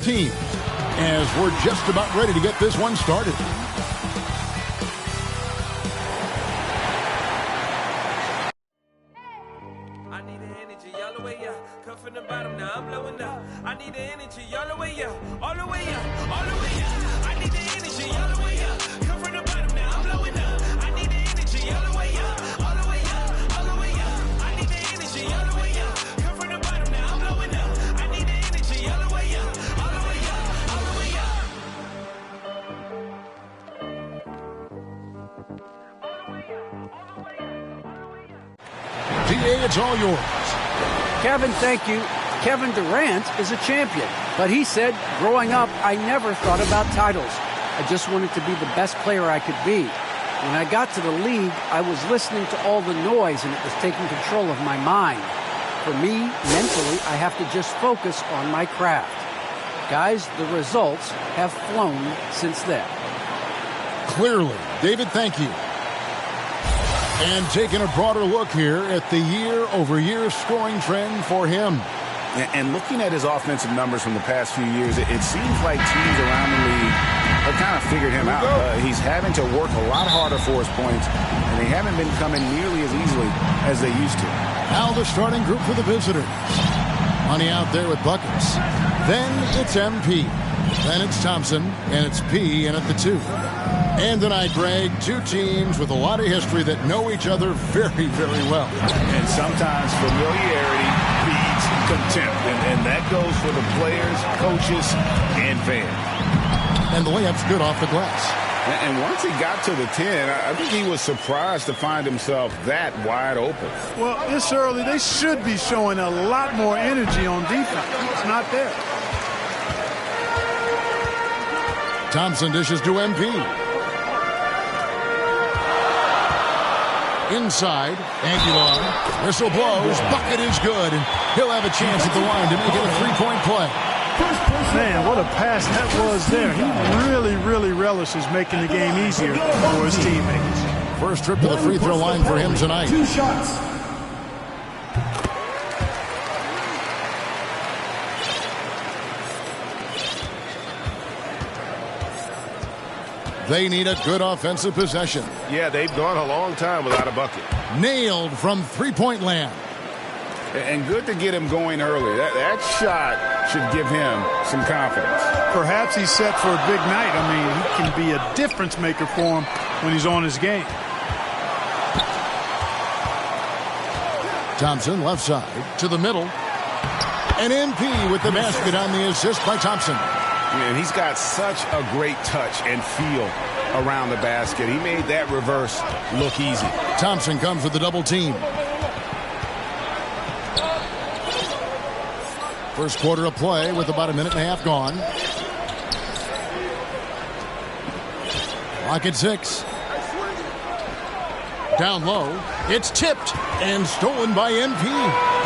team, as we're just about ready to get this one started. I need the energy all the way up. Come from the bottom, now I'm blowing up. I need the energy all the way up, all the way up, all the way up. I need the energy all the way up. Come from the bottom, now I'm blowing up. I need the energy all the way up, all the way up, all the way up. I need the energy all the way up. Come from the bottom, now I'm blowing up. I need the energy all the way up, all the way up, all the way up. DA, it's all yours. Kevin, thank you. Kevin Durant is a champion, but he said, growing up, I never thought about titles. I just wanted to be the best player I could be. When I got to the league, I was listening to all the noise, and it was taking control of my mind. For me, mentally, I have to just focus on my craft. Guys, the results have flown since then. Clearly. David, thank you. And taking a broader look here at the year-over-year scoring trend for him. And looking at his offensive numbers from the past few years, it seems like teams around the league have kind of figured him out. He's having to work a lot harder for his points, and they haven't been coming nearly as easily as they used to. Now the starting group for the visitors. Money out there with buckets. Then it's MP. Then it's Thompson, and it's P in at the 2. And tonight, Greg, two teams with a lot of history that know each other very, very well. And sometimes familiarity feeds contempt, and that goes for the players, coaches, and fans. And the layup's good off the glass. And once he got to the 10, I think he was surprised to find himself that wide open. Well, this early, they should be showing a lot more energy on defense. It's not there. Thompson dishes to MP. Inside, Aguilar. Whistle blows. Bucket is good. And he'll have a chance at the line to make it a three-point play. Man, what a pass that was there. He really, really relishes making the game easier for his teammates. First trip to the free throw line for him tonight. 2 shots. They need a good offensive possession. Yeah, they've gone a long time without a bucket. Nailed from three-point land. And good to get him going early. That shot should give him some confidence. Perhaps he's set for a big night. I mean, he can be a difference maker for him when he's on his game. Thompson left side to the middle. And MP with the basket on the assist by Thompson. And he's got such a great touch and feel around the basket. He made that reverse look easy. Thompson comes with the double team. First quarter of play with about a minute and a half gone. Clock at 6. Down low. It's tipped and stolen by MP.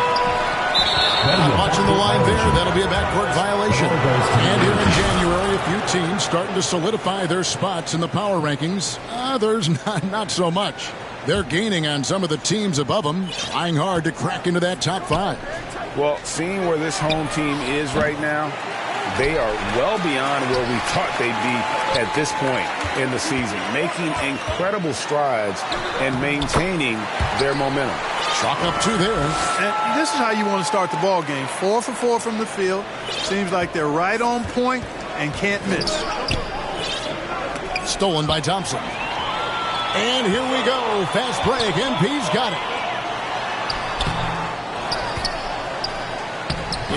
Watching the line there, that'll be a backcourt violation. And here in January, a few teams starting to solidify their spots in the power rankings. Others not so much. They're gaining on some of the teams above them, trying hard to crack into that top 5. Well, seeing where this home team is right now, they are well beyond where we thought they'd be at this point in the season, making incredible strides and maintaining their momentum. Chalk up 2 there. And this is how you want to start the ball game. 4 for 4 from the field. Seems like they're right on point and can't miss. Stolen by Thompson. And here we go. Fast break. MP's got it.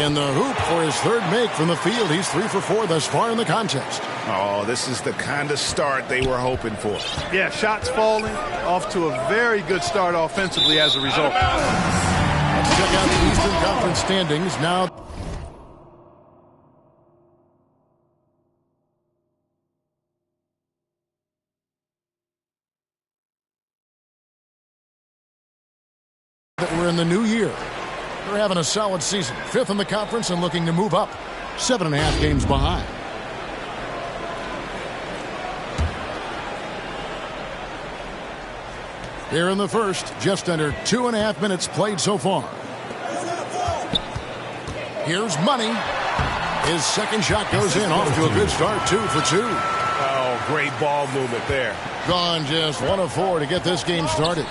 In the hoop for his third make from the field. He's 3 for 4 thus far in the contest. Oh, this is the kind of start they were hoping for. Yeah, shots falling, off to a very good start offensively as a result. Let's check out the Eastern Conference standings now. That we're in the new year. They're having a solid season. 5th in the conference and looking to move up. 7.5 games behind. Here in the first, just under 2.5 minutes played so far. Here's Money. His second shot goes in, off to a good start, 2 for 2. Oh, great ball movement there. Gone just 1 of 4 to get this game started.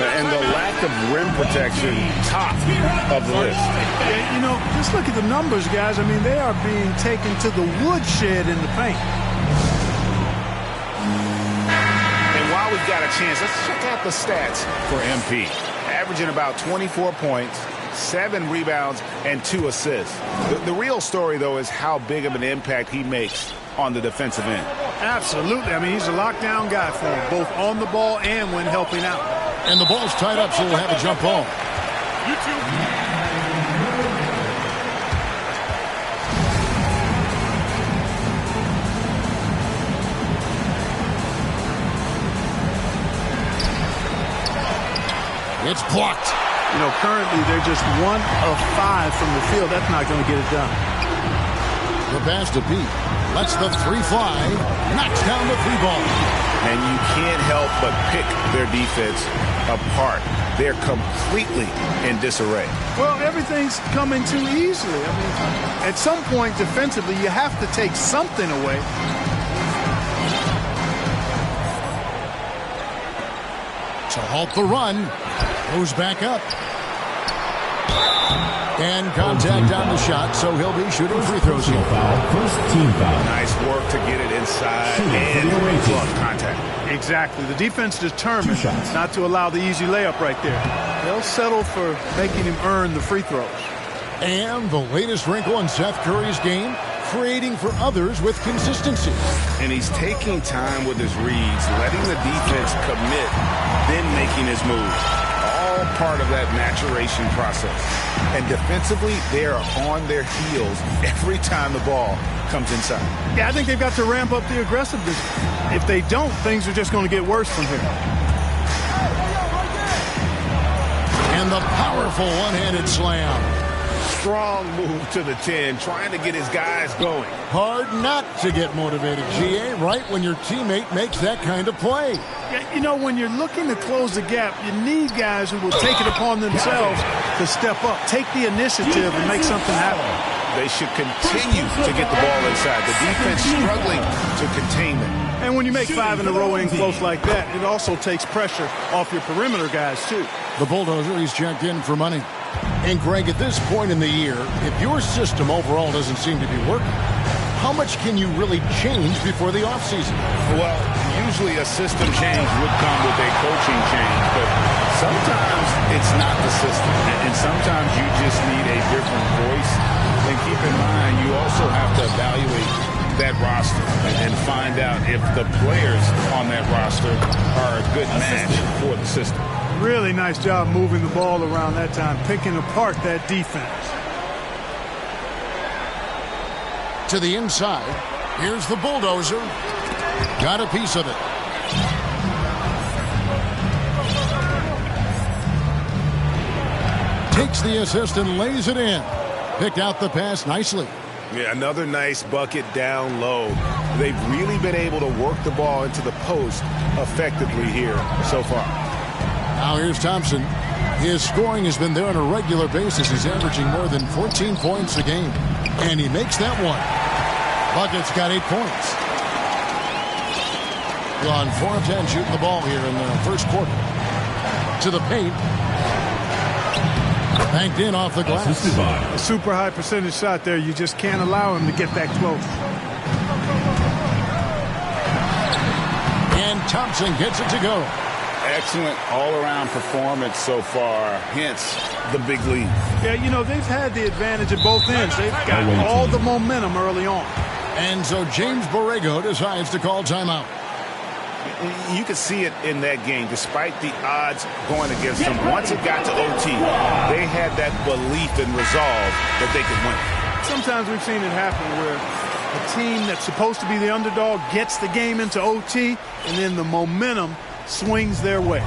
And the lack of rim protection, top of the list. Yeah, you know, just look at the numbers, guys. I mean, they are being taken to the woodshed in the paint. And while we've got a chance, let's check out the stats for MP. Averaging about 24 points, 7 rebounds, and 2 assists. The real story, though, is how big of an impact he makes on the defensive end. Absolutely. I mean, he's a lockdown guy for him, both on the ball and when helping out. And the ball's tied up, so we'll have a jump ball. It's blocked. You know, currently they're just 1 of 5 from the field. That's not going to get it done. The pass to Pete. Lets the 3 fly. Knocks down the 3 ball. And you can't help but pick their defense apart. They're completely in disarray. Well, everything's coming too easily. I mean, at some point defensively, you have to take something away. To halt the run. Goes back up. And contact on the shot, so he'll be shooting free throws here. First team foul. Nice work to get it inside and glove contact. Exactly. The defense determined not to allow the easy layup right there. They'll settle for making him earn the free throws. And the latest wrinkle in Seth Curry's game, creating for others with consistency. And he's taking time with his reads, letting the defense commit, then making his moves. All part of that maturation process. And defensively, they are on their heels every time the ball comes inside. Yeah, I think they've got to ramp up the aggressiveness. If they don't, things are just going to get worse from here. And the powerful one-handed slam. Strong move to the 10, trying to get his guys going. Hard not to get motivated, GA, right when your teammate makes that kind of play. Yeah, you know, when you're looking to close the gap, you need guys who will take it upon themselves to step up, take the initiative, and make something happen. They should continue to get the ball inside. The defense struggling to contain them. And when you make 5 in a row in close like that, it also takes pressure off your perimeter guys, too. The Bulldozer, he's checked in for money. And, Greg, at this point in the year, if your system overall doesn't seem to be working, how much can you really change before the offseason? Well, usually a system change would come with a coaching change, but sometimes it's not the system. And sometimes you just need a different voice. And keep in mind, you also have to evaluate that roster and find out if the players on that roster are a good match for the system. Really nice job moving the ball around that time, picking apart that defense. To the inside. Here's the Bulldozer. Got a piece of it. Takes the assist and lays it in. Picked out the pass nicely. Yeah, another nice bucket down low. They've really been able to work the ball into the post effectively here so far. Now here's Thompson. His scoring has been there on a regular basis. He's averaging more than 14 points a game. And he makes that one. Bucket's got 8 points. On 4 of 10 shooting the ball here in the first quarter. To the paint. Banked in off the glass. A super high percentage shot there. You just can't allow him to get that close. And Thompson gets it to go. Excellent all-around performance so far, hence the big lead. Yeah, you know, they've had the advantage at both ends. They've got all the momentum early on. And so James Borrego decides to call timeout. You could see it in that game, despite the odds going against them. Once it got to OT, they had that belief and resolve that they could win. Sometimes we've seen it happen where a team that's supposed to be the underdog gets the game into OT, and then the momentum swings their way.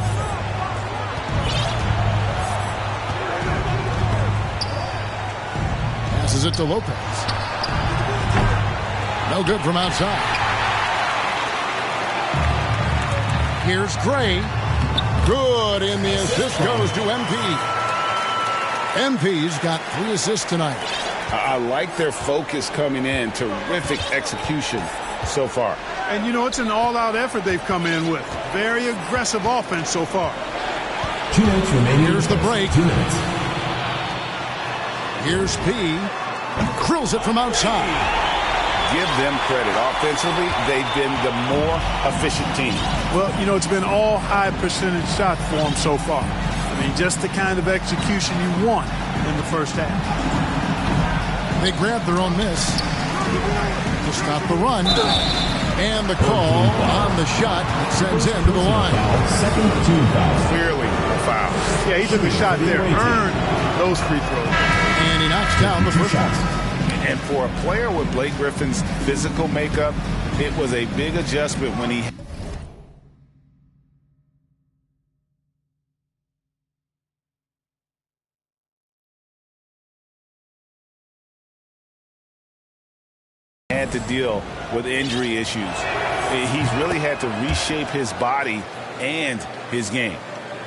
Passes it to Lopez. No good from outside. Here's Gray. Good, and the assist goes to MP. MP's got 3 assists tonight. I like their focus coming in. Terrific execution so far. And, you know, it's an all-out effort they've come in with. Very aggressive offense so far. 2 minutes remaining. Here's the break. 2 minutes. Here's P. Drills it from outside. Give them credit. Offensively, they've been the more efficient team. Well, you know, it's been all high-percentage shots for them so far. I mean, just the kind of execution you want in the first half. They grab their own miss to stop the run. And the call on the shot that sends him to the line. Second team foul. Clearly a foul. Yeah, he took a shot there. Earned those free throws. And he knocks down the first one. And for a player with Blake Griffin's physical makeup, it was a big adjustment when he had to deal with injury issues. He's really had to reshape his body and his game.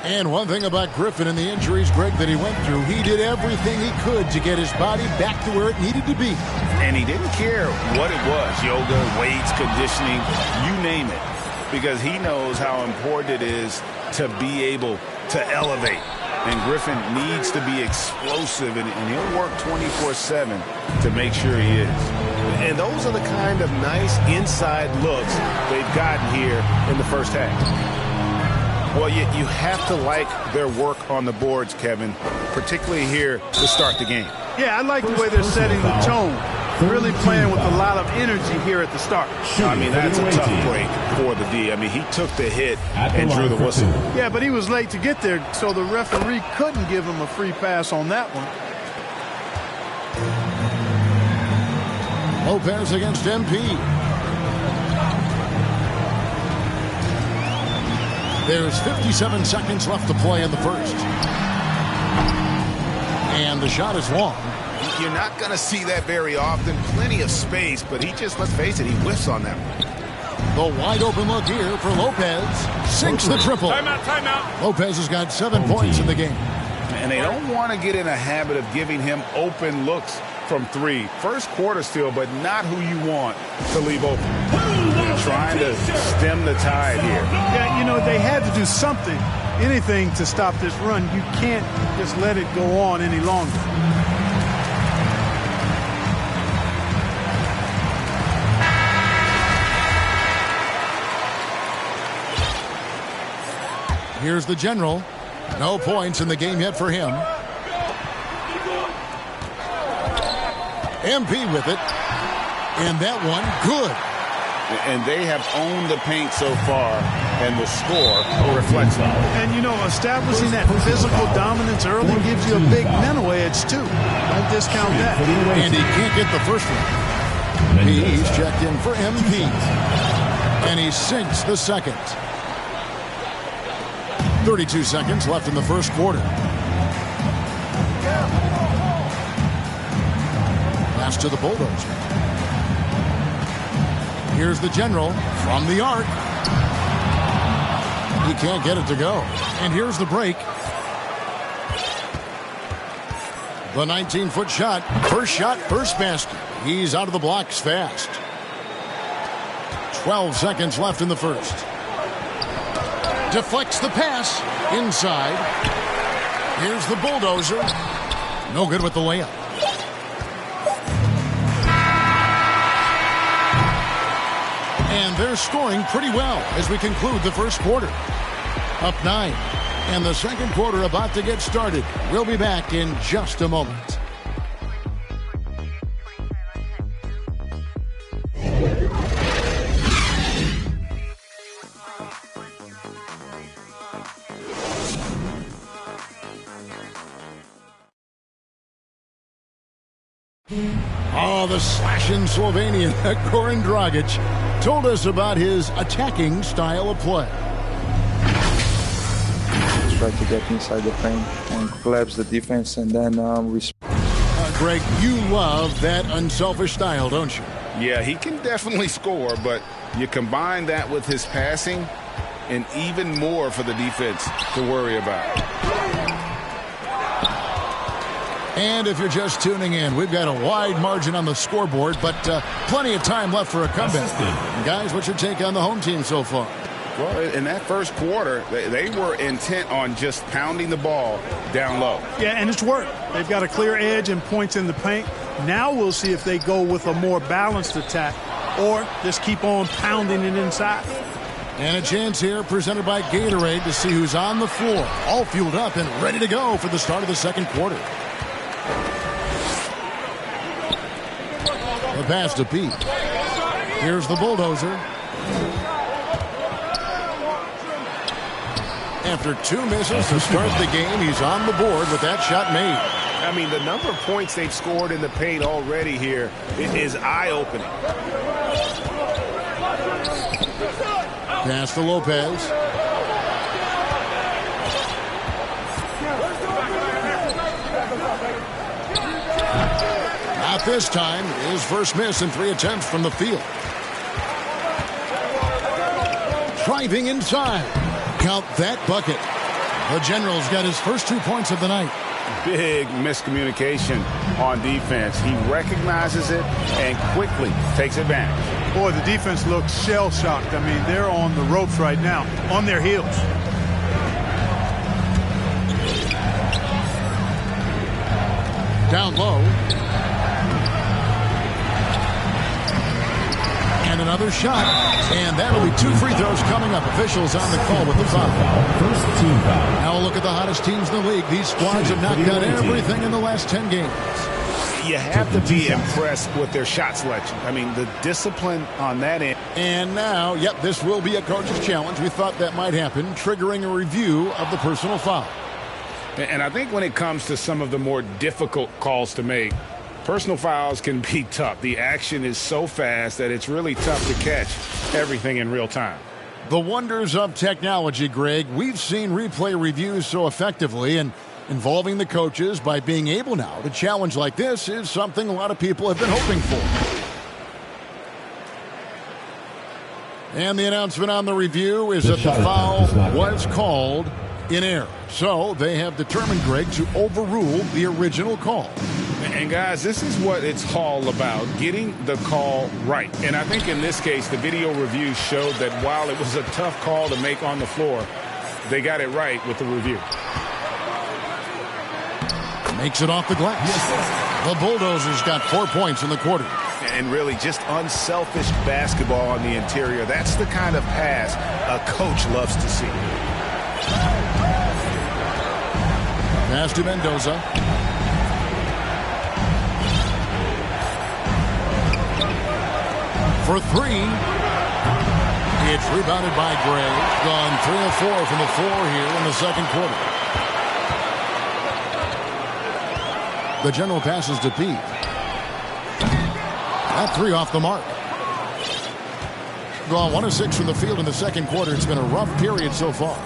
And one thing about Griffin and the injuries, Greg, that he went through, he did everything he could to get his body back to where it needed to be. And he didn't care what it was, yoga, weights, conditioning, you name it, because he knows how important it is to be able to elevate. And Griffin needs to be explosive, and he'll work 24/7 to make sure he is. And those are the kind of nice inside looks they've gotten here in the first half. Well, you have to like their work on the boards, Kevin, particularly here to start the game. Yeah, I like the way they're setting the tone. Really playing with a lot of energy here at the start. I mean, that's a tough break for the D. I mean, he took the hit and drew the whistle. Yeah, but he was late to get there, so the referee couldn't give him a free pass on that one. Lopez against MP. There's 57 seconds left to play in the first. And the shot is long. You're not going to see that very often. Plenty of space, but he just, let's face it, he whiffs on that one. The wide open look here for Lopez. Sinks the triple. Timeout. Lopez has got 7 points in the game. And they don't want to get in a habit of giving him open looks from 3. First quarter still, but not who you want to leave open. They're trying to stem the tide here. Yeah, you know, they had to do something, anything to stop this run. You can't just let it go on any longer. Here's the general. No points in the game yet for him. MP with it. And that one, good. And they have owned the paint so far, and the score reflects that. And, you know, establishing that physical dominance early gives you a big mental edge, too. Don't discount that. And he can't get the first one. He's checked in for MP. And he sinks the second. 32 seconds left in the first quarter. Pass to the Bulldozer. Here's the general from the arc. He can't get it to go. And here's the break. The 19-foot shot. First basket. He's out of the blocks fast. 12 seconds left in the first. Deflects the pass inside. Here's the Bulldozer. No good with the layup. And they're scoring pretty well as we conclude the first quarter. Up 9. And the second quarter about to get started. We'll be back in just a moment. Oh, the slashing Slovenian Goran Dragic told us about his attacking style of play. Try to get inside the paint and collapse the defense, and then Greg, you love that unselfish style, don't you? Yeah, he can definitely score, but you combine that with his passing, and even more for the defense to worry about. And if you're just tuning in, we've got a wide margin on the scoreboard, but plenty of time left for a comeback. Guys, what's your take on the home team so far? Well, in that first quarter, they were intent on just pounding the ball down low. Yeah, and it's worked. They've got a clear edge and points in the paint. Now we'll see if they go with a more balanced attack or just keep on pounding it inside. And a chance here presented by Gatorade to see who's on the floor, all fueled up and ready to go for the start of the second quarter. The pass to Pete. Here's the bulldozer. After 2 misses to start the game, he's on the board with that shot made. I mean, the number of points they've scored in the paint already here is eye-opening. Pass to Lopez. Not this time. His first miss in 3 attempts from the field. Driving inside. Count that bucket. The General's got his first 2 points of the night. Big miscommunication on defense. He recognizes it and quickly takes advantage. Boy, the defense looks shell-shocked. I mean, they're on the ropes right now, on their heels. Down low. And another shot. And that'll be 2 free throws coming up. Officials on the call with the foul. First team foul. Now a look at the hottest teams in the league. These squads have knocked out everything in the last 10 games. You have to be impressed with their shot selection. I mean, the discipline on that end. And now, yep, this will be a coach's challenge. We thought that might happen, triggering a review of the personal foul. And I think when it comes to some of the more difficult calls to make, personal fouls can be tough. The action is so fast that it's really tough to catch everything in real time. The wonders of technology, Greg. We've seen replay reviews so effectively, and involving the coaches by being able now to challenge like this is something a lot of people have been hoping for. And the announcement on the review is that the foul was called in error. So they have determined, Greg, to overrule the original call. And guys, this is what it's all about, getting the call right. And I think in this case, the video review showed that while it was a tough call to make on the floor, they got it right with the review. Makes it off the glass. The Bulldozers got 4 points in the quarter. And really just unselfish basketball on the interior. That's the kind of pass a coach loves to see. Pass to Mendoza. For 3. It's rebounded by Gray. Gone 3 of 4 from the floor here in the second quarter. The General passes to Pete. That 3 off the mark. Gone 1 of 6 from the field in the second quarter. It's been a rough period so far.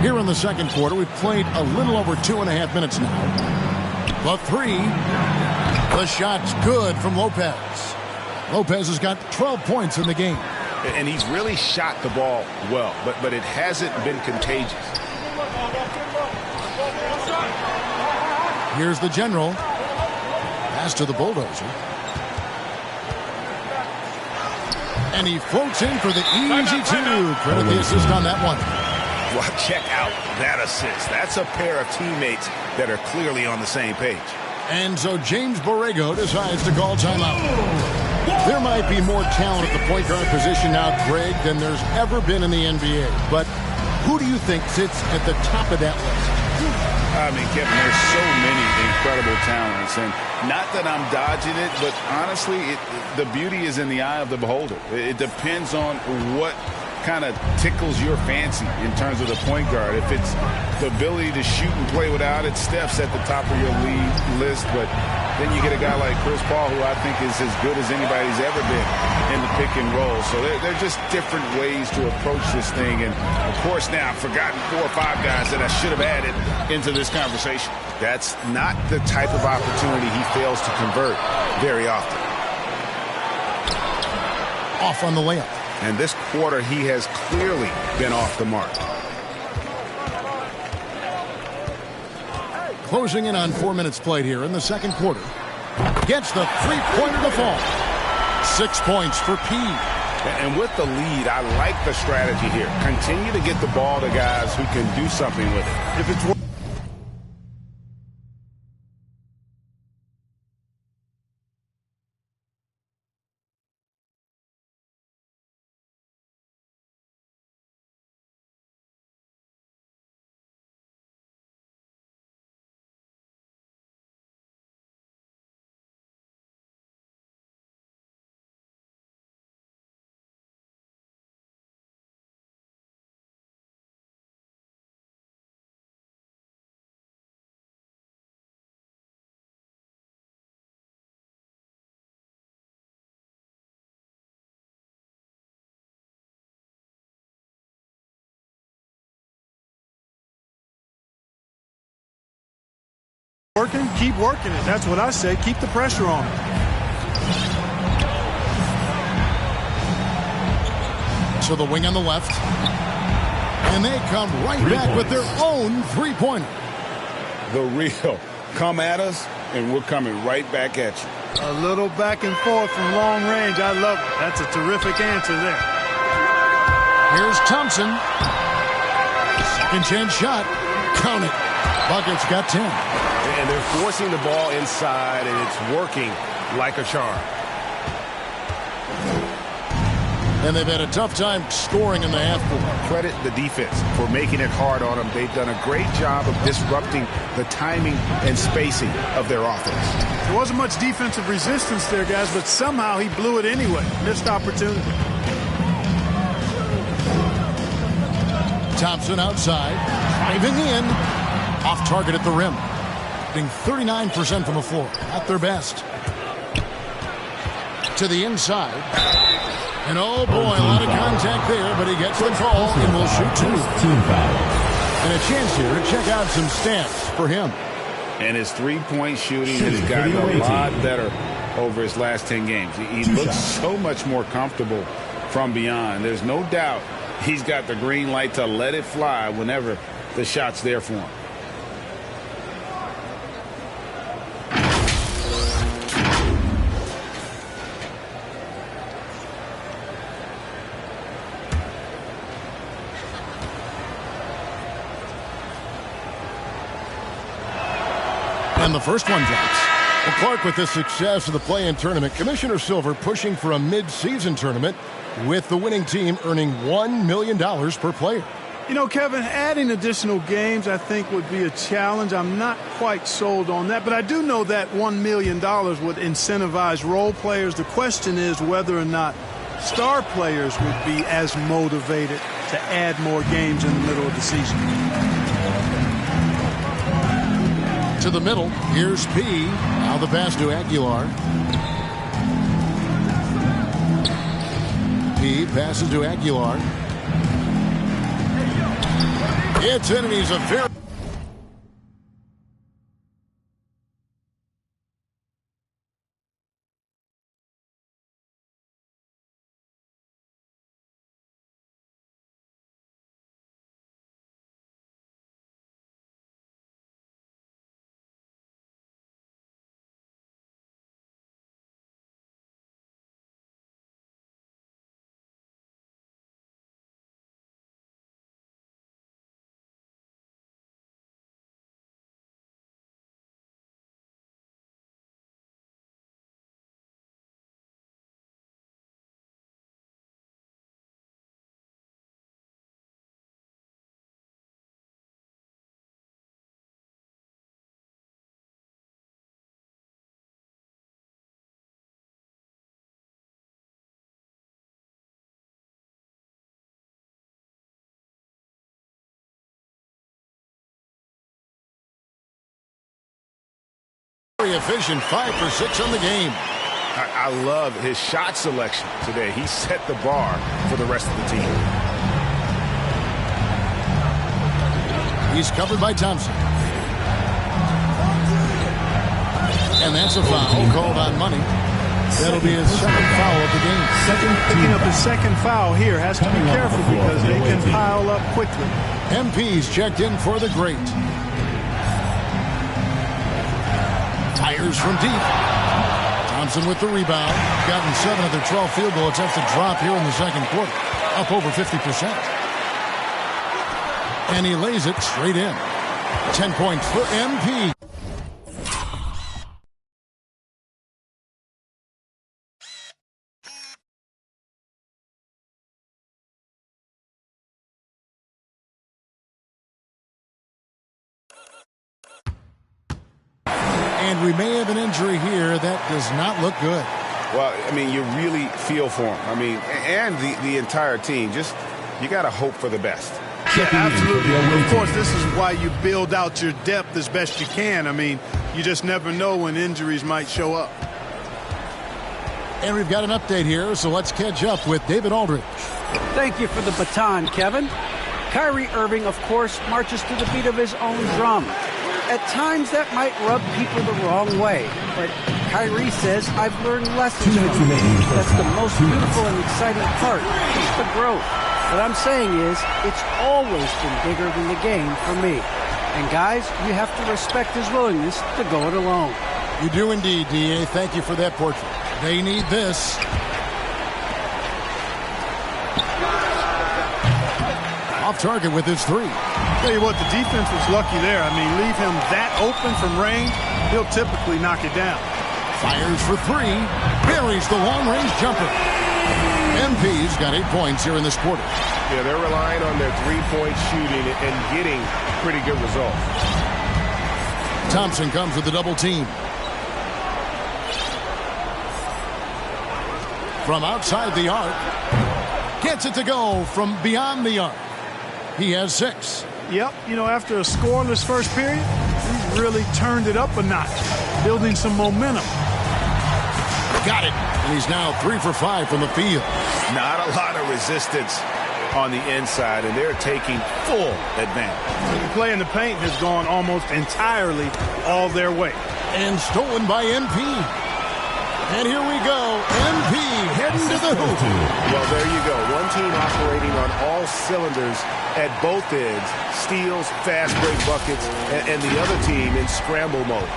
Here in the second quarter, we've played a little over 2.5 minutes now. The 3. The shot's good from Lopez. Lopez has got 12 points in the game. And he's really shot the ball well, but it hasn't been contagious. Here's the General. Pass to the Bulldozer. And he floats in for the easy 2. Credit the assist on that one. Well, check out that assist. That's a pair of teammates that are clearly on the same page. And so James Borrego decides to call timeout. There might be more talent at the point guard position now, Greg, than there's ever been in the NBA. But who do you think sits at the top of that list? I mean, Kevin, there's so many incredible talents. And not that I'm dodging it, but honestly, the beauty is in the eye of the beholder. It depends on what kind of tickles your fancy in terms of the point guard. If it's the ability to shoot and play without it, Steph's at the top of your league list. But then you get a guy like Chris Paul, who I think is as good as anybody's ever been in the pick and roll. So they're just different ways to approach this thing. And, of course, now I've forgotten 4 or 5 guys that I should have added into this conversation. That's not the type of opportunity he fails to convert very often. Off on the layup. And this quarter, he has clearly been off the mark. Closing in on 4 minutes played here in the second quarter. Gets the three-pointer to fall. 6 points for P. And with the lead, I like the strategy here. Continue to get the ball to guys who can do something with it. If it's working, keep working it. That's what I say. Keep the pressure on it. To the wing on the left. And they come right back with their own three-pointer. The real. Come at us, and we're coming right back at you. A little back and forth from long range. I love it. That's a terrific answer there. Here's Thompson. Second chance shot. Count it. Bucket's got 10. And they're forcing the ball inside, and it's working like a charm. And they've had a tough time scoring in the half court. Credit the defense for making it hard on them. They've done a great job of disrupting the timing and spacing of their offense. There wasn't much defensive resistance there, guys, but somehow he blew it anyway. Missed opportunity. Thompson outside. Driving in. Off target at the rim. 39% from the floor. At their best. To the inside. And oh boy, a lot of contact there, but he gets the call and will shoot two. And a chance here to check out some stats for him. And his three-point shooting has gotten a lot better over his last 10 games. He looks so much more comfortable from beyond. There's no doubt he's got the green light to let it fly whenever the shot's there for him. And the first one drops. Well, Clark, with the success of the play-in tournament, Commissioner Silver pushing for a mid-season tournament with the winning team earning $1 million per player. You know, Kevin, adding additional games I think would be a challenge. I'm not quite sold on that, but I do know that $1 million would incentivize role players. The question is whether or not star players would be as motivated to add more games in the middle of the season. To the middle, here's P. Now the pass to Aguilar. P passes to Aguilar. It's in, and he's a very... Very efficient, 5 for 6 on the game. I love his shot selection today. He set the bar for the rest of the team. He's covered by Thompson. And that's a foul called on Money. That'll be his second foul of the game. Picking up his second foul here. Has to be careful because they can pile up quickly. MP's checked in for the great. Fires from deep. Thompson with the rebound. Gotten 7 of their 12 field goal attempts to drop here in the second quarter. Up over 50%. And he lays it straight in. 10 points for MP. And we may have an injury here that does not look good. Well, I mean, you really feel for him. I mean, and the entire team. Just, you got to hope for the best. Yeah, absolutely. Of course, this is why you build out your depth as best you can. I mean, you just never know when injuries might show up. And we've got an update here, so let's catch up with David Aldridge. Thank you for the baton, Kevin. Kyrie Irving, of course, marches to the beat of his own drum. At times, that might rub people the wrong way, but Kyrie says, I've learned lessons from it. That's the most beautiful and exciting part, just the growth. What I'm saying is, it's always been bigger than the game for me. And guys, you have to respect his willingness to go it alone. You do indeed, D.A. Thank you for that portrait. They need this. Off target with his 3. Tell you what, the defense was lucky there. I mean, leave him that open from range, he'll typically knock it down. Fires for 3. Buries the long-range jumper. MP's got 8 points here in this quarter. Yeah, they're relying on their three-point shooting and getting pretty good results. Thompson comes with the double team. From outside the arc. Gets it to go from beyond the arc. He has 6. Yep, you know, after a scoreless first period, he's really turned it up a notch, building some momentum. Got it. And he's now 3 for 5 from the field. Not a lot of resistance on the inside, and they're taking full advantage. The play in the paint has gone almost entirely all their way. And stolen by MP. And here we go. MP heading to the hoop. Well, there you go. One team operating on all cylinders at both ends. Steals, fast break buckets, and the other team in scramble mode.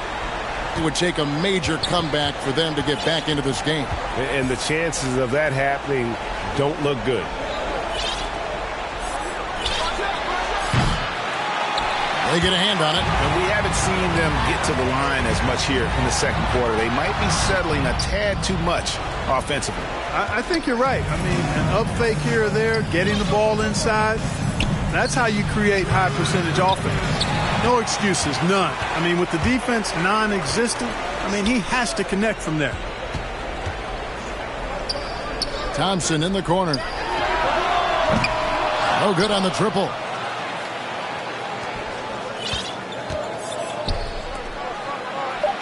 It would take a major comeback for them to get back into this game. And the chances of that happening don't look good. They get a hand on it. And we haven't seen them get to the line as much here in the second quarter. They might be settling a tad too much offensively. I think you're right. I mean, an up fake here or there, getting the ball inside, that's how you create high percentage offense. No excuses, none. I mean, with the defense non-existent, I mean, he has to connect from there. Thompson in the corner. No good on the triple.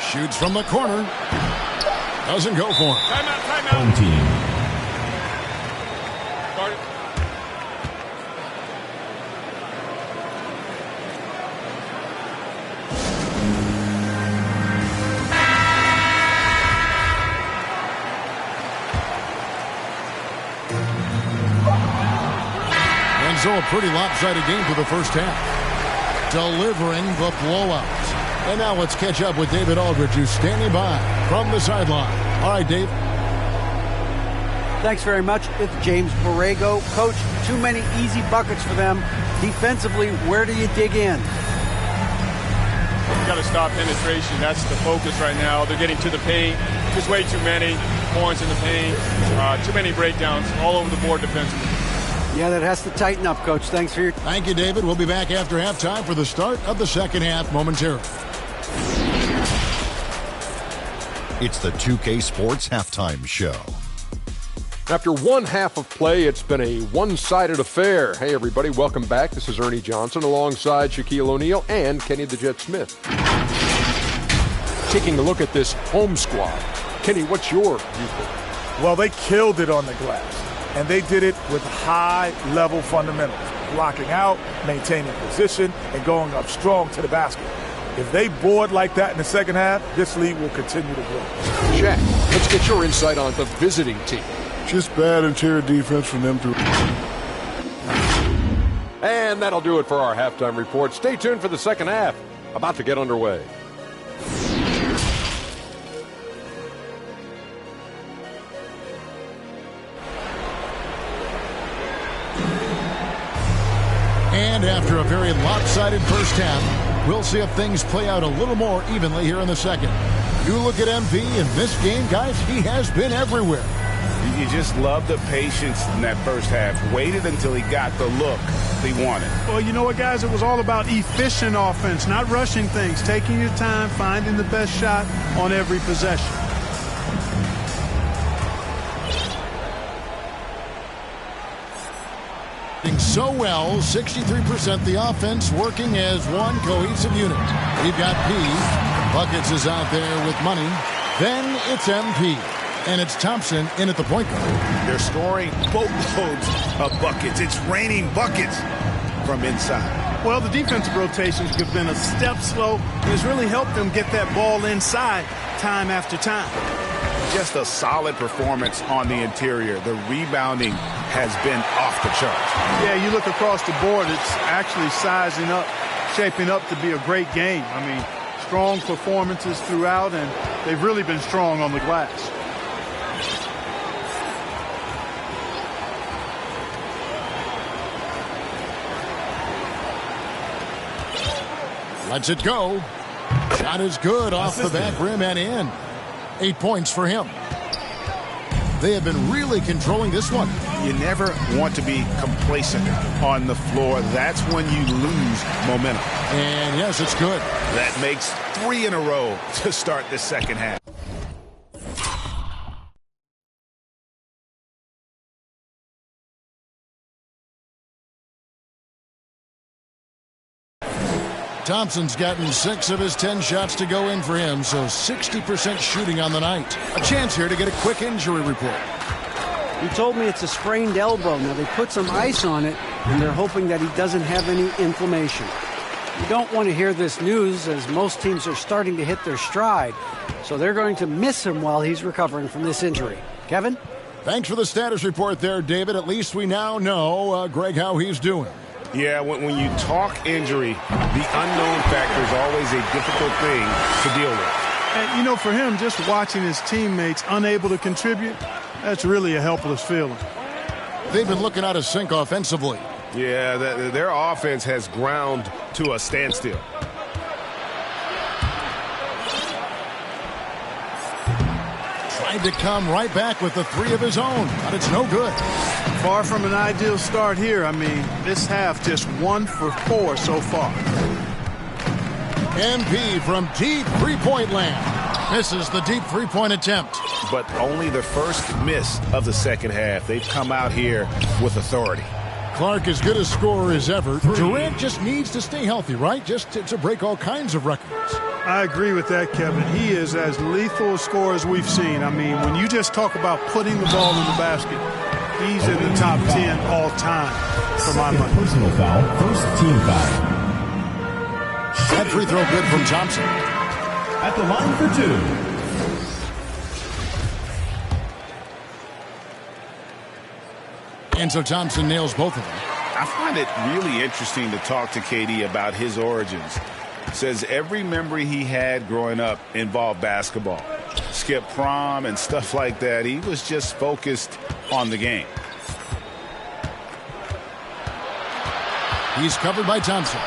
Shoots from the corner. Doesn't go for him. Timeout, timeout. Home team. And so a pretty lopsided game for the first half. Delivering the blowout. And now let's catch up with David Aldridge, who's standing by from the sideline. All right, Dave. Thanks very much. It's James Borrego. Coach, too many easy buckets for them. Defensively, where do you dig in? You've got to stop penetration. That's the focus right now. They're getting to the paint. Just way too many points in the paint. Too many breakdowns all over the board defensively. Yeah, that has to tighten up, Coach. Thanks for your... Thank you, David. We'll be back after halftime for the start of the second half momentarily. It's the 2K Sports Halftime Show. After one half of play, it's been a one-sided affair. Hey, everybody, welcome back. This is Ernie Johnson alongside Shaquille O'Neal and Kenny the Jet Smith. Taking a look at this home squad. Kenny, what's your viewpoint? Well, they killed it on the glass, and they did it with high-level fundamentals, blocking out, maintaining position, and going up strong to the basket. If they board like that in the second half, this league will continue to grow. Shaq, let's get your insight on the visiting team. Just bad interior defense from them to... And that'll do it for our halftime report. Stay tuned for the second half, about to get underway. And after a very lopsided first half, we'll see if things play out a little more evenly here in the second. You look at MP in this game, guys, he has been everywhere. You just love the patience in that first half. Waited until he got the look he wanted. Well, you know what, guys? It was all about efficient offense, not rushing things, taking your time, finding the best shot on every possession. So well, 63% the offense working as one cohesive unit. We've got P. Buckets is out there with money. Then it's MP. And it's Thompson in at the point guard. They're scoring boatloads of buckets. It's raining buckets from inside. Well, the defensive rotations have been a step slow, and it's really helped them get that ball inside time after time. Just a solid performance on the interior. The rebounding has been off the charts. Yeah, you look across the board, it's actually sizing up, shaping up to be a great game. I mean, strong performances throughout, and they've really been strong on the glass. Lets it go. Shot is good off the back rim and in. 8 points for him. They have been really controlling this one. You never want to be complacent on the floor. That's when you lose momentum. And yes, it's good. That makes 3 in a row to start the second half. Thompson's gotten 6 of his 10 shots to go in for him, so 60% shooting on the night. A chance here to get a quick injury report. He told me it's a sprained elbow. Now, they put some ice on it, and they're hoping that he doesn't have any inflammation. You don't want to hear this news, as most teams are starting to hit their stride, so they're going to miss him while he's recovering from this injury. Kevin? Thanks for the status report there, David. At least we now know, Greg, how he's doing. Yeah, when you talk injury, the unknown factor is always a difficult thing to deal with. And, you know, for him, just watching his teammates unable to contribute, that's really a helpless feeling. They've been looking out of sync offensively. Yeah, their offense has ground to a standstill. Tried to come right back with the 3 of his own, but it's no good. Far from an ideal start here. I mean, this half just 1 for 4 so far. MP from deep three-point land. Misses the deep three-point attempt. But only the first miss of the second half. They've come out here with authority. Clark as good a scorer as ever. Durant just needs to stay healthy, right? Just to break all kinds of records. I agree with that, Kevin. He is as lethal a scorer as we've seen. I mean, when you just talk about putting the ball in the basket, he's in the top 10 all time for my money. Personal foul, first team foul. That free throw good from Thompson. At the line for 2. And so Thompson nails both of them. I find it really interesting to talk to KD about his origins. Says every memory he had growing up involved basketball. Skip prom and stuff like that. He was just focused on the game. He's covered by Thompson.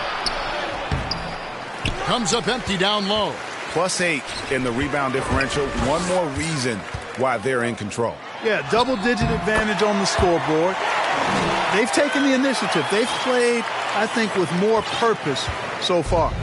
Comes up empty down low. +8 in the rebound differential. One more reason why they're in control. Yeah, double-digit advantage on the scoreboard. They've taken the initiative. They've played, I think, with more purpose so far.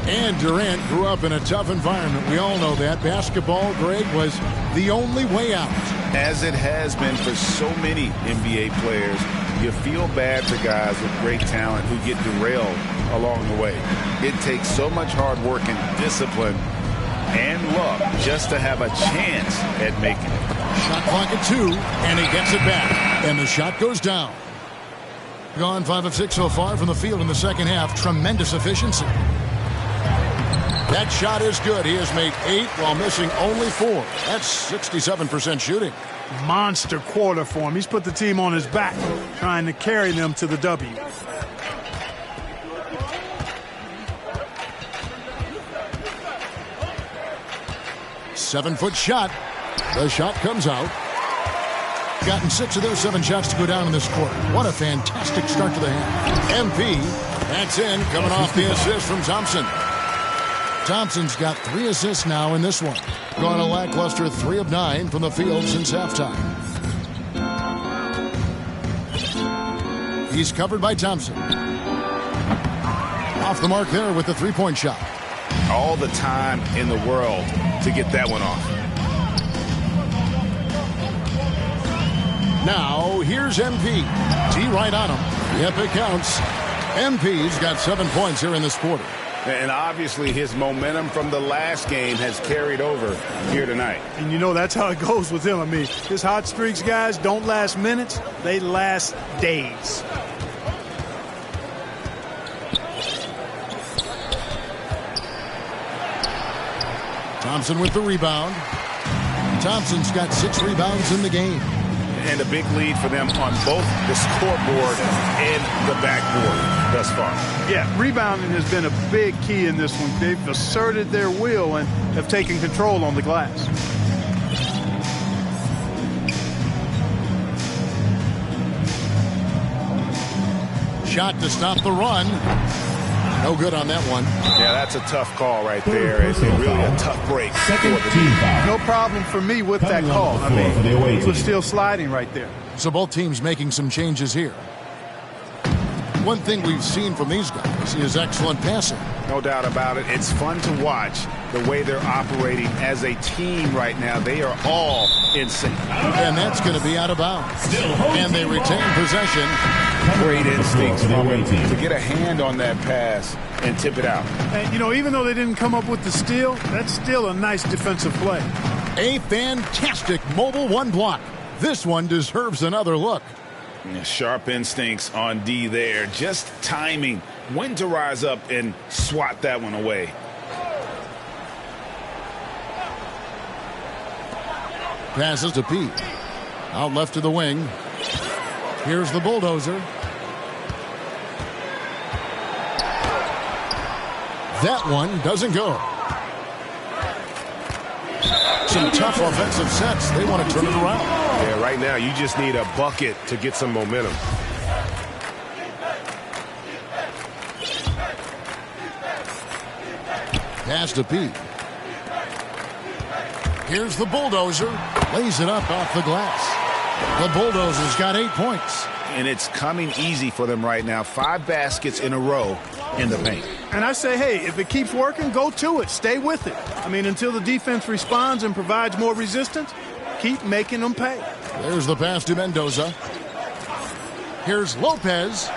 And Durant grew up in a tough environment. We all know that. Basketball, Greg, was the only way out. As it has been for so many NBA players, you feel bad for guys with great talent who get derailed along the way. It takes so much hard work and discipline and luck just to have a chance at making it. Shot clock at 2, and he gets it back. And the shot goes down. Gone 5 of 6 so far from the field in the second half. Tremendous efficiency. That shot is good. He has made 8 while missing only 4. That's 67% shooting. Monster quarter for him. He's put the team on his back, trying to carry them to the W. Seven-foot shot. The shot comes out. Gotten 6 of those 7 shots to go down in this quarter. What a fantastic start to the half. MP That's in, coming off the assist from Thompson. Thompson's got 3 assists now in this one. Gone a lackluster 3 of 9 from the field since halftime. He's covered by Thompson. Off the mark there with the three-point shot. All the time in the world to get that one off. Now, here's MP. T right on him. Yep, it counts. MP's got 7 points here in this quarter. And obviously his momentum from the last game has carried over here tonight. And you know that's how it goes with him. I mean, his hot streaks, guys, don't last minutes. They last days. Thompson with the rebound. Thompson's got 6 rebounds in the game. And a big lead for them on both the scoreboard and the backboard thus far. Yeah, rebounding has been a big key in this one. They've asserted their will and have taken control on the glass. Shot to stop the run. No good on that one. Yeah, that's a tough call right there. It's really a tough break. No problem for me with that call. I mean, he was still sliding right there. So both teams making some changes here. One thing we've seen from these guys is excellent passing. No doubt about it. It's fun to watch the way they're operating as a team right now. They are all in sync. And that's going to be out of bounds. And they retain possession. Great instincts from him to get a hand on that pass and tip it out. And, you know, even though they didn't come up with the steal, that's still a nice defensive play. A fantastic mobile one block. This one deserves another look. Sharp instincts on D there. Just timing when to rise up and swat that one away. Passes to Pete. Out left to the wing. Here's the bulldozer. That one doesn't go. Some tough offensive sets. They want to turn it around. Yeah, right now you just need a bucket to get some momentum. Pass to Pete. Here's the bulldozer. Lays it up off the glass. The bulldozer's got 8 points. And it's coming easy for them right now. 5 baskets in a row in the paint. And I say, hey, if it keeps working, go to it. Stay with it. I mean, until the defense responds and provides more resistance, keep making them pay. There's the pass to Mendoza. Here's Lopez.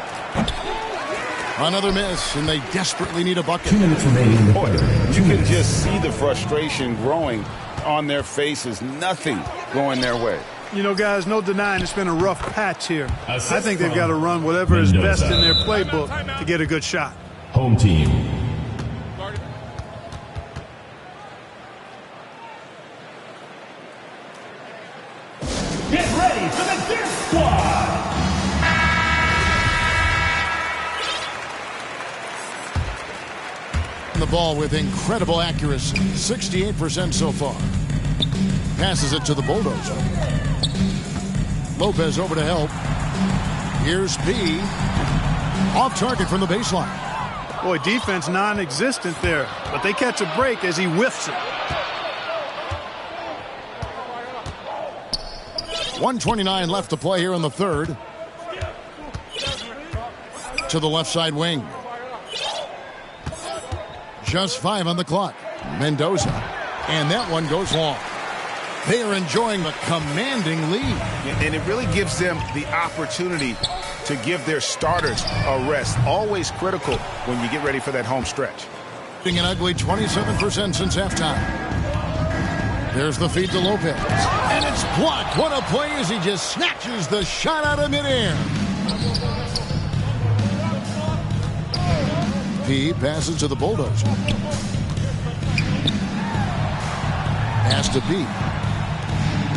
Another miss, and they desperately need a bucket. 2 minutes remaining in the quarter. You can just see the frustration growing on their faces. Nothing going their way. You know, guys, no denying it's been a rough patch here. I think they've got to run whatever is best in their playbook to get a good shot. Home team. Get ready for the Dip Squad! The ball with incredible accuracy. 68% so far. Passes it to the bulldozer. Lopez over to help. Here's P. Off target from the baseline. Boy, defense non-existent there, but they catch a break as he whiffs it. 1:29 left to play here in the third. To the left side wing. Just 5 on the clock. Mendoza. And that one goes long. They are enjoying the commanding lead. And it really gives them the opportunity to give their starters a rest. Always critical when you get ready for that home stretch. An ugly 27% since halftime. There's the feed to Lopez. And it's blocked. What a play as he just snatches the shot out of midair. P passes to the bulldozer. Pass to B.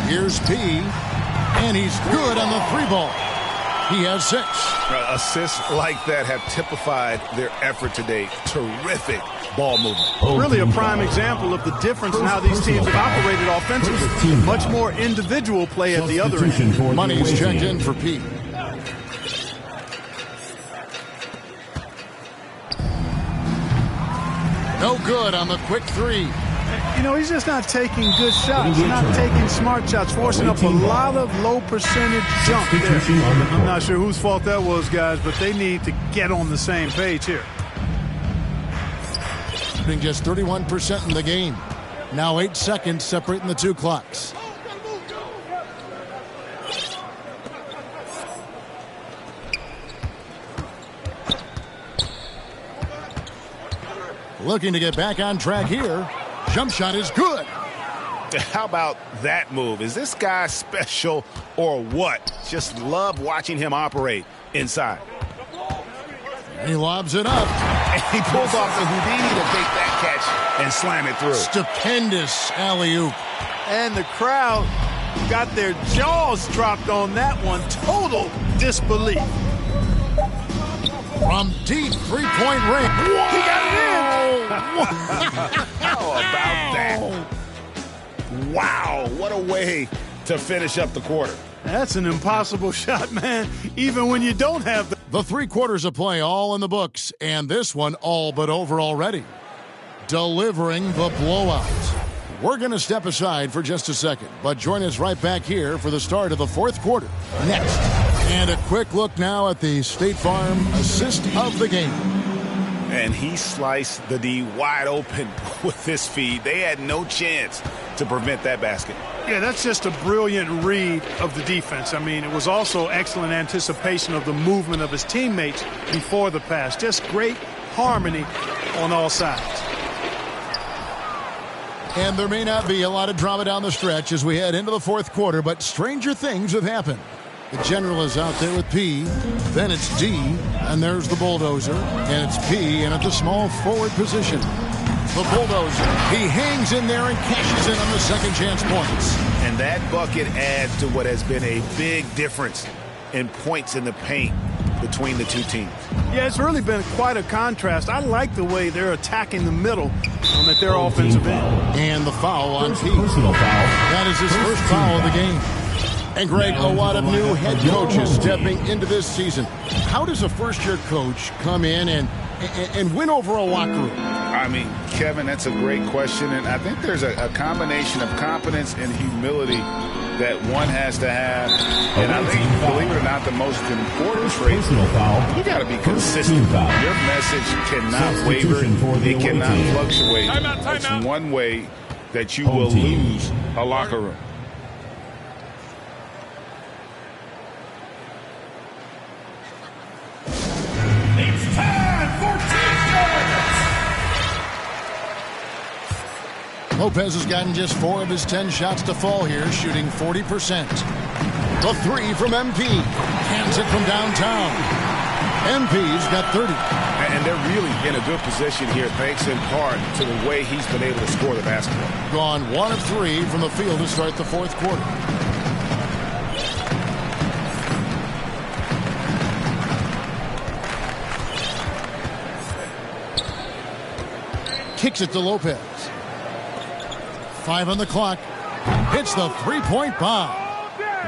Here's P. And he's good on the 3-ball. He has 6. Assists like that have typified their effort today. Terrific ball movement. Really a prime example of the difference in how these teams have operated offensively. Much more individual play at the other end. Money's checked in for P. No good on the quick three. You know, he's just not taking good shots. He's not taking smart shots, forcing up a lot of low percentage jump there. I'm not sure whose fault that was, guys, but they need to get on the same page here. Shooting just 31% in the game. Now 8 seconds separating the two clocks. Looking to get back on track here. Jump shot is good. How about that move? Is this guy special or what? Just love watching him operate inside. He lobs it up. And he pulls off the Houdini to take that catch and slam it through. Stupendous alley-oop. And the crowd got their jaws dropped on that one. Total disbelief. From deep three-point range. He got it in. How about that? Wow, what a way to finish up the quarter. That's an impossible shot, man, even when you don't have the 3 quarters of play all in the books, and this one all but over already. Delivering the blowout. We're going to step aside for just a second, but join us right back here for the start of the 4th quarter. Next. And a quick look now at the State Farm assist of the game. And he sliced the D wide open with this feed. They had no chance to prevent that basket. Yeah, that's just a brilliant read of the defense. I mean, it was also excellent anticipation of the movement of his teammates before the pass. Just great harmony on all sides. And there may not be a lot of drama down the stretch as we head into the 4th quarter, but stranger things have happened. The general is out there with P, then it's D, and there's the bulldozer, and it's P, and at the small forward position. The bulldozer, he hangs in there and cashes in on the second chance points. And that bucket adds to what has been a big difference in points in the paint between the two teams. Yeah, it's really been quite a contrast. I like the way they're attacking the middle at their offensive end. And the foul on P. That is his first foul of the game. And Greg, a lot of new head coaches stepping into this season. How does a first-year coach come in and win over a locker room? I mean, Kevin, that's a great question. And I think there's a combination of confidence and humility that one has to have. And I think, believe it or not, the most important trait, you got to be consistent. Your message cannot waver. It cannot fluctuate. It's one way that you will lose a locker room. It's time for Lopez has gotten just 4 of his 10 shots to fall here, shooting 40%. The 3 from MP. Hands it from downtown. MP's got 30. And they're really in a good position here, thanks in part to the way he's been able to score the basketball. Gone 1 of 3 from the field to start the 4th quarter. Kicks it to Lopez. 5 on the clock. Hits the three-point bomb.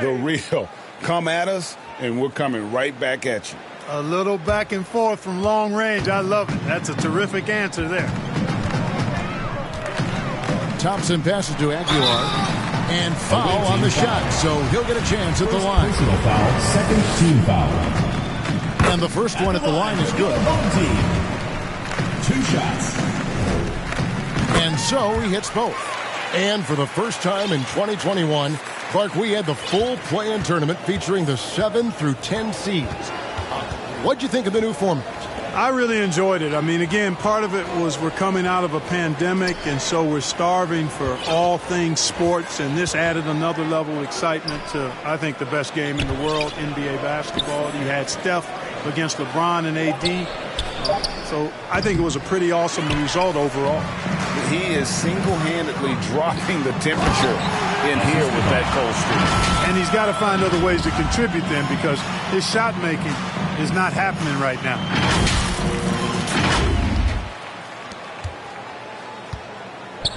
The real. Come at us, and we're coming right back at you. A little back and forth from long range. I love it. That's a terrific answer there. Thompson passes to Aguilar. And foul on the shot, so he'll get a chance at the line. Personal foul, second team foul. And the first one at the line is good. 2 shots. And so he hits both. And for the first time in 2021, Clark, we had the full play-in tournament featuring the 7 through 10 seeds. What'd you think of the new format? I really enjoyed it. I mean, again, part of it was we're coming out of a pandemic, and so we're starving for all things sports, and this added another level of excitement to, I think, the best game in the world, NBA basketball. You had Steph against LeBron and AD. So I think it was a pretty awesome result overall. He is single-handedly dropping the temperature in here with that cold streak. And he's got to find other ways to contribute then, because his shot making is not happening right now.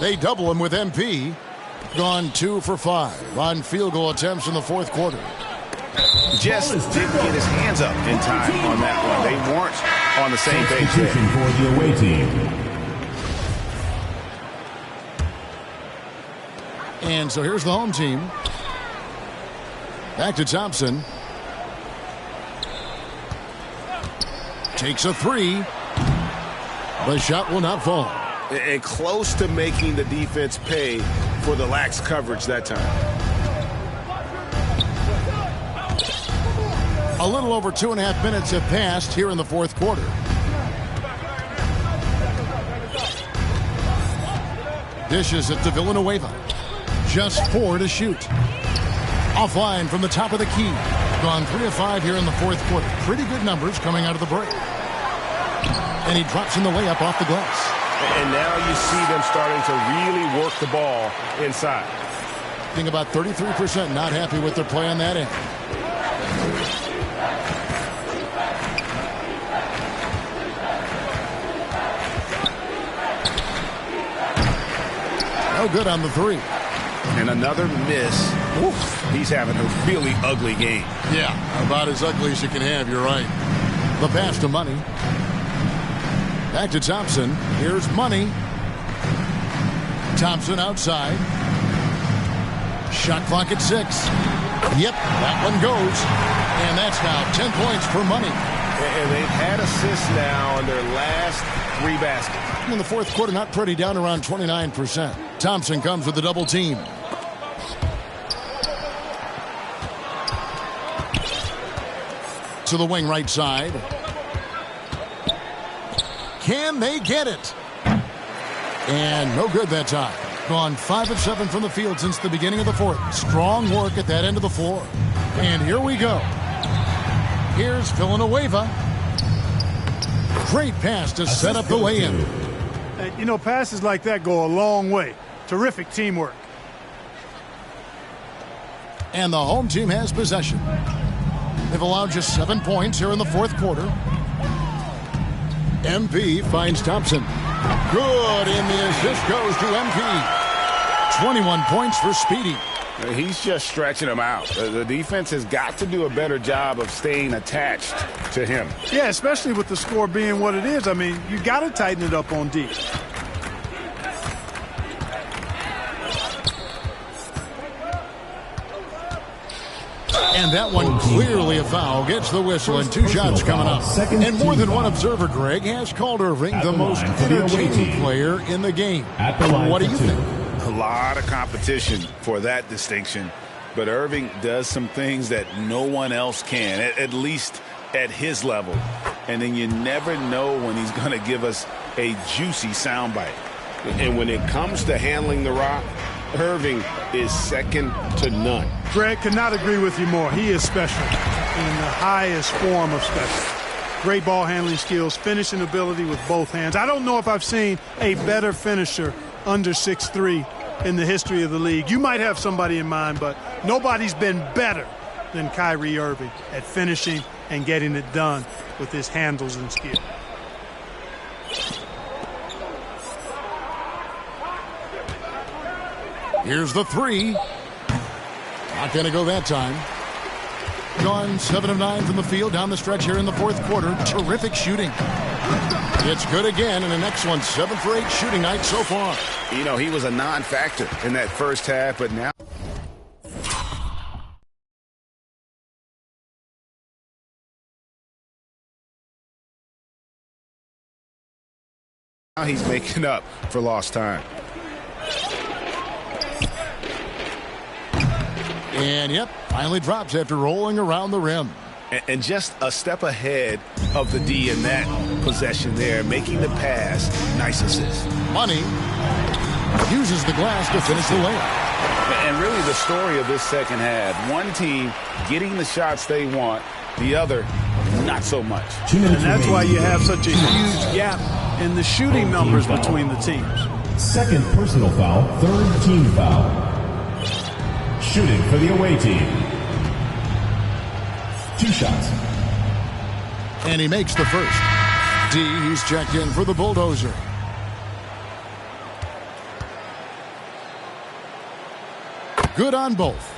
They double him with MP. Gone 2 for 5 on field goal attempts in the 4th quarter. Just didn't get his hands up in time on that one. They weren't on the same page there. For the away team. And so here's the home team. Back to Thompson. Takes a three. The shot will not fall. And close to making the defense pay for the lax coverage that time. A little over 2.5 minutes have passed here in the fourth quarter. Dishes it to Villanueva. Just 4 to shoot. Offline from the top of the key. Gone 3 of 5 here in the fourth quarter. Pretty good numbers coming out of the break. And he drops in the layup off the glass. And now you see them starting to really work the ball inside. I think about 33% not happy with their play on that end. No good on the three. And another miss. Oof, he's having a really ugly game. Yeah, about as ugly as you can have, you're right. The pass to Money. Back to Thompson. Here's Money. Thompson outside. Shot clock at 6. Yep, that one goes. And that's now 10 points for Money. And they've had assists now in their last 3 baskets. In the fourth quarter, not pretty, down around 29%. Thompson comes with a double team. To the wing right side. Can they get it? And no good that time. Gone 5 of 7 from the field since the beginning of the fourth. Strong work at that end of the floor. And here we go. Here's Villanueva. Great pass to set up the lay-in. You know, passes like that go a long way. Terrific teamwork. And the home team has possession. They've allowed just 7 points here in the fourth quarter. MP finds Thompson. Good, and the assist goes to MP. 21 points for Speedy. He's just stretching him out. The defense has got to do a better job of staying attached to him. Yeah, especially with the score being what it is. I mean, you got to tighten it up on D. And that one clearly a foul. Gets the whistle, and 2 shots coming up. And more than one observer, Greg, has called Irving the most entertaining player in the game. What do you think? A lot of competition for that distinction. But Irving does some things that no one else can, at least at his level. And then you never know when he's going to give us a juicy soundbite. And when it comes to handling the rock, Irving is second to none. Greg, could not agree with you more. He is special in the highest form of special. Great ball handling skills, finishing ability with both hands. I don't know if I've seen a better finisher under 6'3" in the history of the league. You might have somebody in mind, but nobody's been better than Kyrie Irving at finishing and getting it done with his handles and skill. Here's the three. Not going to go that time. Gone 7 of 9 from the field down the stretch here in the fourth quarter. Terrific shooting. It's good again, and an excellent 7 for 8 shooting night so far. You know, he was a non-factor in that first half, but now he's making up for lost time. And, yep, finally drops after rolling around the rim. And just a step ahead of the D in that possession there, making the pass. Nice assist. Money uses the glass to finish the layup. And really the story of this second half, one team getting the shots they want, the other not so much. And that's why you have such a huge gap in the shooting numbers between the teams. Second personal foul, third team foul. Shooting for the away team. 2 shots. And he makes the first. D, he's checked in for the Bulldozer. Good on both.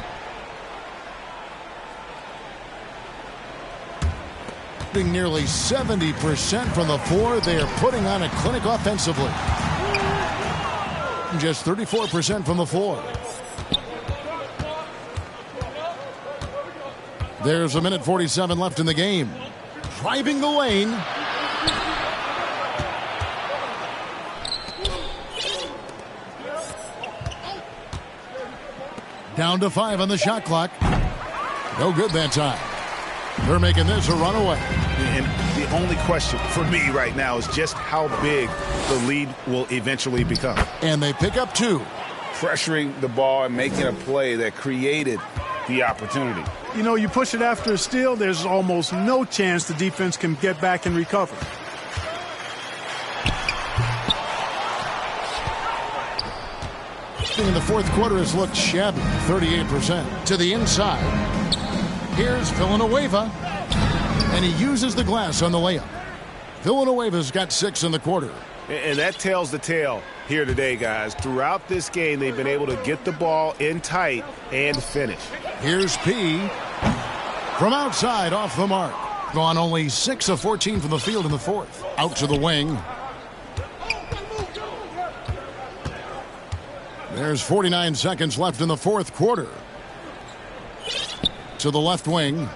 Nearly 70% from the floor. They are putting on a clinic offensively. Just 34% from the floor. There's a minute 47 left in the game. Driving the lane. Down to 5 on the shot clock. No good that time. They're making this a runaway. And the only question for me right now is just how big the lead will eventually become. And they pick up 2. Pressuring the ball and making a play that created the opportunity. You know, you push it after a steal, there's almost no chance the defense can get back and recover. In the fourth quarter has looked shabby, 38%. To the inside. Here's Villanueva. And he uses the glass on the layup. Villanueva's got 6 in the quarter. And that tells the tale here today, guys. Throughout this game, they've been able to get the ball in tight and finish. Here's P. From outside, off the mark. Gone only 6 of 14 from the field in the fourth. Out to the wing. There's 49 seconds left in the fourth quarter. To the left wing.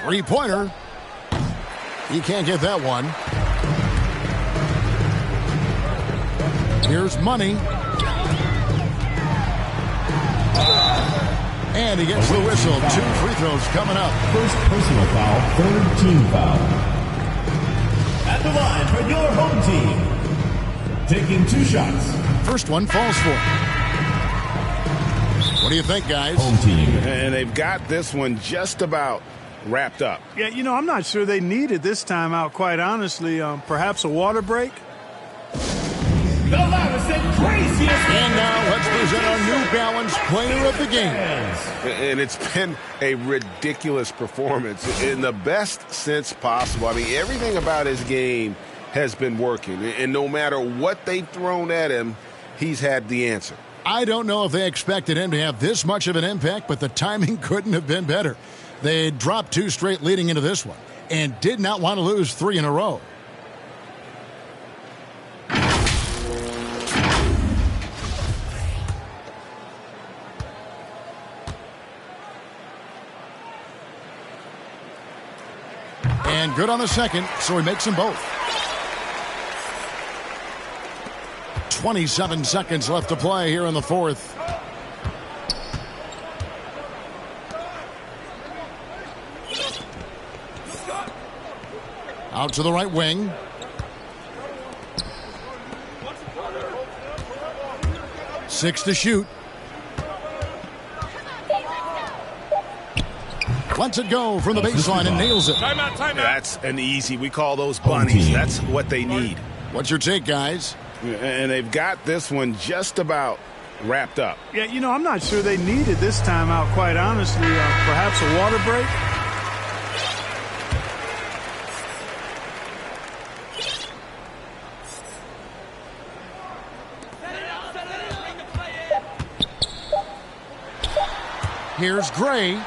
Three-pointer. He can't get that one. Here's Money. And he gets the whistle. 2 free throws coming up. First personal foul, third team foul. At the line for your home team. Taking 2 shots. First one falls for. What do you think, guys? Home team. And they've got this one just about wrapped up. Yeah, you know, I'm not sure they needed this timeout, quite honestly. Perhaps a water break? The loudest and craziest. And now let's present our New Balance player of the game. And it's been a ridiculous performance in the best sense possible. I mean, everything about his game has been working. And no matter what they've thrown at him, he's had the answer. I don't know if they expected him to have this much of an impact, but the timing couldn't have been better. They dropped 2 straight leading into this one and did not want to lose 3 in a row. And good on the second, so he makes them both. 27 seconds left to play here in the fourth. Out to the right wing. Six to shoot. Lets it go from the baseline and nails it. Timeout. That's an easy. We call those bunnies. That's what they need. What's your take, guys? And they've got this one just about wrapped up. Yeah, you know, I'm not sure they needed this timeout, quite honestly. Perhaps a water break? Here's Gray.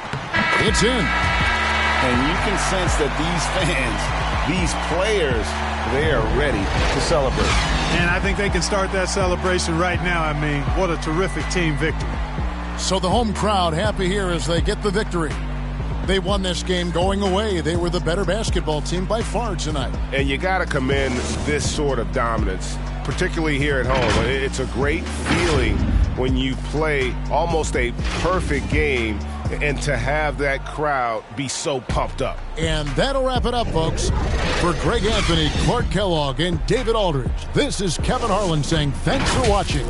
It's in. And you can sense that these fans, these players, they are ready to celebrate. And I think they can start that celebration right now. I mean, what a terrific team victory. So the home crowd happy here as they get the victory. They won this game going away. They were the better basketball team by far tonight. And you got to commend this sort of dominance, particularly here at home. It's a great feeling when you play almost a perfect game and to have that crowd be so pumped up. And that'll wrap it up, folks. For Greg Anthony, Clark Kellogg, and David Aldridge, this is Kevin Harlan saying thanks for watching.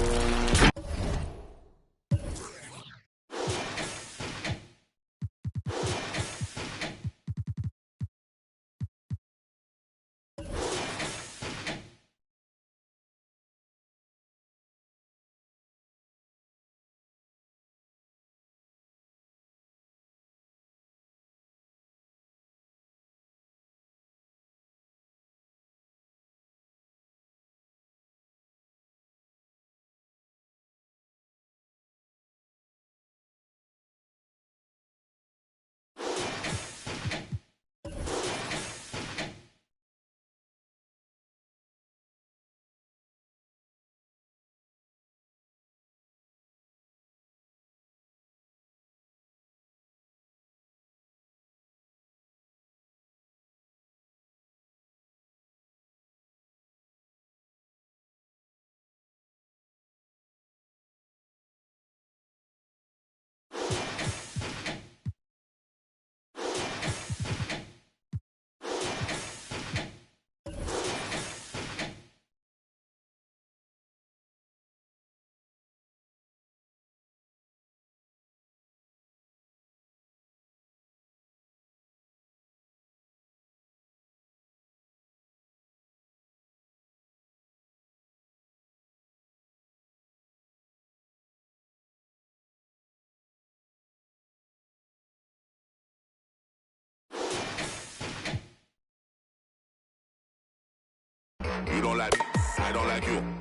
You don't like me, I don't like you.